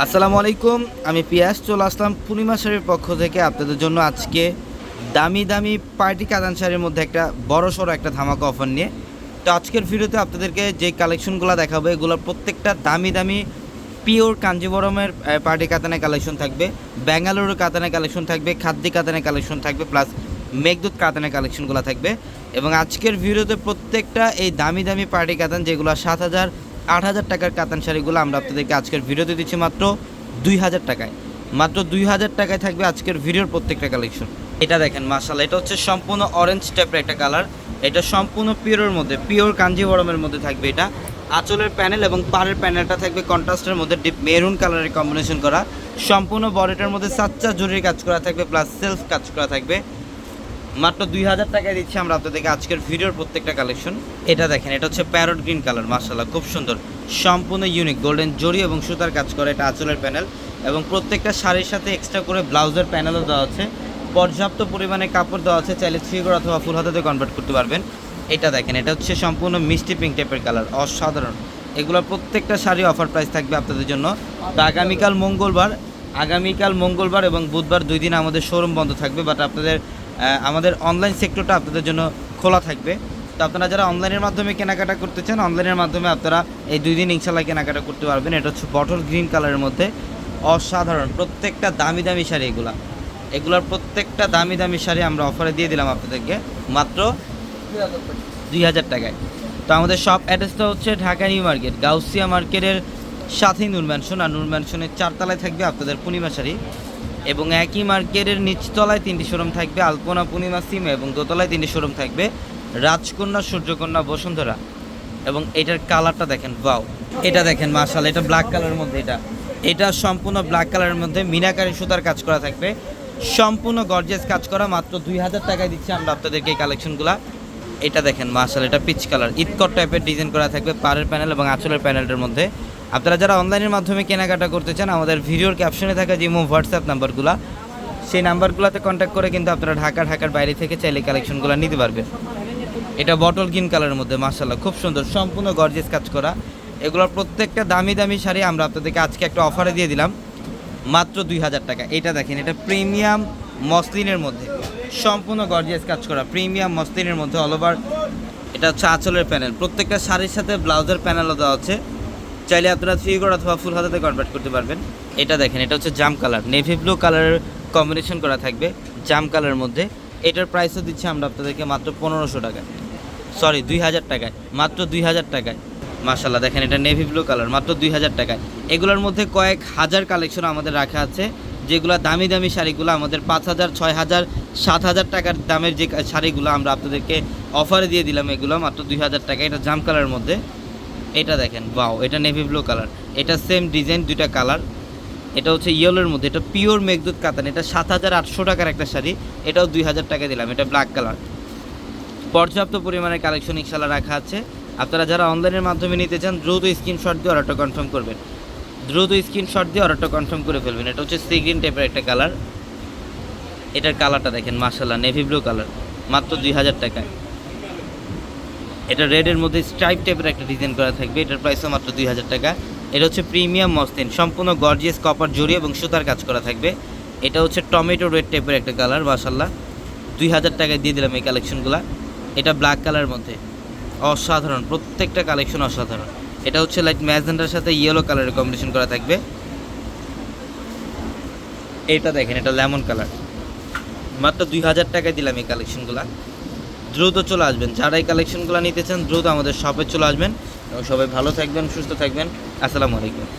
আসসালামু আলাইকুম, আমি পিয়াস চলে আসলাম পূর্ণিমা শাড়ির পক্ষ থেকে আপনাদের জন্য আজকে দামি দামি পার্টি কাতান শাড়ির মধ্যে একটা বড়সড় একটা ধামাকা অফার নিয়ে। তো আজকের ভিডিওতে আপনাদেরকে যে কালেকশনগুলো দেখাবো এগুলোর প্রত্যেকটা দামি দামি পিওর কাঞ্জিবরমের পার্টি কাতানের কালেকশন থাকবে, ব্যাঙ্গালুরু কাতানের কালেকশন থাকবে, খাদ্যি কাতানের কালেকশন থাকবে, প্লাস মেঘদূত কাতানের কালেকশনগুলো থাকবে। এবং আজকের ভিডিওতে প্রত্যেকটা এই দামি দামি পার্টি কাতান যেগুলো 7,000 8,000 টাকার কাতান শাড়িগুলো আমরা আপনাদেরকে আজকের ভিডিওতে দিচ্ছি মাত্র 2,000 টাকায়। মাত্র 2,000 টাকায় থাকবে আজকের ভিডিওর প্রত্যেকটা কালেকশন। এটা দেখেন মাশাআল্লাহ, এটা হচ্ছে সম্পূর্ণ অরেঞ্জ টাইপের একটা কালার। এটা সম্পূর্ণ পিওরের মধ্যে, পিওর কাঞ্জিবরমের মধ্যে থাকবে। এটা আঁচলের প্যানেল এবং পাড়ের প্যানেলটা থাকবে কন্ট্রাস্টের মধ্যে ডিপ মেরুন কালারের কম্বিনেশন করা। সম্পূর্ণ বডিটার মধ্যে সাচ্চা জরির কাজ করা থাকবে, প্লাস সেলফ কাজ করা থাকবে। মাত্র 2,000 টাকায় দিচ্ছি আমরা আপনাদেরকে আজকের ভিডিওর প্রত্যেকটা কালেকশন। এটা দেখেন, এটা হচ্ছে প্যারট গ্রিন কালার, মাশাআল্লাহ খুব সুন্দর, সম্পূর্ণ ইউনিক গোল্ডেন জরি এবং সুতার কাজ করা। এটা আঁচলের প্যানেল এবং প্রত্যেকটা শাড়ির সাথে এক্সট্রা করে ব্লাউজের প্যানেলও দেওয়া আছে। পর্যাপ্ত পরিমাণে কাপড় দেওয়া আছে, চাইলে থ্রি-কোর অথবা ফুল হাতাতে কনভার্ট করতে পারবেন। এটা দেখেন, এটা হচ্ছে সম্পূর্ণ মিষ্টি পিঙ্ক টাইপের কালার, অসাধারণ। এগুলোর প্রত্যেকটা শাড়ি অফার প্রাইস থাকবে আপনাদের জন্য। তো আগামীকাল মঙ্গলবার এবং বুধবার 2 দিন আমাদের শোরুম বন্ধ থাকবে, বাট আমাদের অনলাইন সেক্টরটা আপনাদের জন্য খোলা থাকবে। তো আপনারা যারা অনলাইনের মাধ্যমে কেনাকাটা করতে চান, অনলাইনের মাধ্যমে আপনারা এই 2 দিন ইনশাল্লাহ কেনাকাটা করতে পারবেন। এটা হচ্ছে বটল গ্রিন কালারের মধ্যে, অসাধারণ। প্রত্যেকটা দামি দামি শাড়ি, এগুলোর প্রত্যেকটা দামি দামি শাড়ি আমরা অফারে দিয়ে দিলাম আপনাদেরকে মাত্র 2,000 টাকায়। তো আমাদের শপ অ্যাড্রেসটা হচ্ছে ঢাকা নিউ মার্কেট, গাউসিয়া মার্কেটের সাথেই নূর ম্যানশন, আর নূর ম্যানশনের 4 তলায় থাকবে আপনাদের পূর্ণিমা শাড়ি। এবং একই মার্কেটের নিচতলায় 3টি শোরুম থাকবে, আলপনা, পূর্ণিমা, সিমা, এবং দোতলায় 3টি শোরুম থাকবে, রাজকন্যা, সূর্যকন্যা, বসুন্ধরা। এবং এটার কালারটা দেখেন, ওয়াও! এটা দেখেন মাশাআল্লাহ, এটা ব্ল্যাক কালারের মধ্যে, এটা সম্পূর্ণ ব্ল্যাক কালারের মধ্যে মিনাকারি সুতার কাজ করা থাকবে, সম্পূর্ণ গর্জিয়াস কাজ করা। মাত্র 2,000 টাকায় দিচ্ছি আমরা আপনাদেরকে এই কালেকশনগুলো। এটা দেখেন মাশাআল্লাহ, এটা পিচ কালার, ইটকট টাইপের ডিজাইন করা থাকবে পাড়ের প্যানেল এবং আঁচলের প্যানেলটার মধ্যে। আপনারা যারা অনলাইনের মাধ্যমে কেনাকাটা করতে চান, আমাদের ভিডিওর ক্যাপশনে থাকা যে হোয়াটসঅ্যাপ নাম্বারগুলো, সেই নাম্বারগুলোতে কন্ট্যাক্ট করে কিন্তু আপনারা ঢাকার বাইরে থেকে চাইলে কালেকশনগুলো নিতে পারবেন। এটা বটল গ্রিন কালারের মধ্যে, মাশাআল্লাহ খুব সুন্দর, সম্পূর্ণ গর্জিয়াস কাজ করা। এগুলোর প্রত্যেকটা দামি দামি শাড়ি আমরা আপনাদেরকে আজকে একটা অফারে দিয়ে দিলাম মাত্র 2,000 টাকা। এটা দেখেন, এটা প্রিমিয়াম মসলিনের মধ্যে, সম্পূর্ণ গর্জিয়াস কাজ করা, প্রিমিয়াম মসলিনের মধ্যে অল ওভার। এটা হচ্ছে আঁচলের প্যানেল, প্রত্যেকটা শাড়ির সাথে ব্লাউজের প্যানেলও দেওয়া আছে, চাইলে আপনারা থ্রি-কোর অথবা ফুল হাতাতে কনভার্ট করতে পারবেন। এটা দেখেন, এটা হচ্ছে জাম কালার, নেভি ব্লু কালারের কম্বিনেশন করা থাকবে জাম কালারের মধ্যে। এটার প্রাইসও দিচ্ছি আমরা আপনাদেরকে মাত্র 1,500 টাকায়, 2,000 টাকায়, মাত্র 2,000 টাকায়। মাশাআল্লাহ দেখেন, এটা নেভি ব্লু কালার, মাত্র 2,000 টাকায়। এগুলোর মধ্যে কয়েক হাজার কালেকশন আমাদের রাখা আছে, যেগুলো দামি দামি শাড়িগুলো আমাদের 5,000, 6,000, 7,000 টাকার দামের যে শাড়িগুলো আমরা আপনাদেরকে অফারে দিয়ে দিলাম, এগুলো মাত্র 2,000 টাকা। এটা জাম কালারের মধ্যে, এটা দেখেন, ওয়াও! এটা নেভি ব্লু কালার, এটা সেম ডিজাইন, 2টা কালার। এটা হচ্ছে ইয়েলোর মধ্যে, এটা পিওর মেঘদূত কাতান, এটা 7,800 টাকার একটা শাড়ি, এটাও 2,000 টাকা দিলাম। এটা ব্ল্যাক কালার, পর্যাপ্ত পরিমাণের কালেকশন ইনশাল্লাহ রাখা আছে। আপনারা যারা অনলাইনের মাধ্যমে নিতে চান, দ্রুত স্ক্রিনশট দিয়ে অর্ডারটা কনফার্ম করবেন, অর্ডারটা কনফার্ম করে ফেলবেন। এটা হচ্ছে সি গ্রিন টাইপের একটা কালার, এটার কালারটা দেখেন মাশাআল্লাহ, নেভি ব্লু কালার, মাত্র 2,000 টাকায়। এটা রেডের মধ্যে স্ট্রাইপ টাইপের একটা ডিজাইন করা থাকবে, এটার প্রাইসও মাত্র 2,000 টাকা। এটা হচ্ছে প্রিমিয়াম মসলিন, সম্পূর্ণ গর্জিয়াস কপার জড়ি এবং সুতার কাজ করা থাকবে। এটা হচ্ছে টমেটো রেড টাইপের একটা কালার, মাশাআল্লাহ 2,000 টাকায় দিয়ে দিলাম এই কালেকশনগুলো। এটা ব্ল্যাক কালারের মধ্যে, অসাধারণ, প্রত্যেকটা কালেকশন অসাধারণ। এটা হচ্ছে লাইট ম্যাজেন্ডার সাথে ইয়েলো কালারের কম্বিনেশন করা থাকবে। এটা দেখেন, এটা লেমন কালার, মাত্র 2,000 টাকায় দিলাম এই কালেকশনগুলো। দ্রুত চলে আসবেন, যারা এই কালেকশনগুলো নিতে চান দ্রুত আমাদের শপে চলে আসবেন। এবং সবাই ভালো থাকবেন, সুস্থ থাকবেন। আসসালামু আলাইকুম।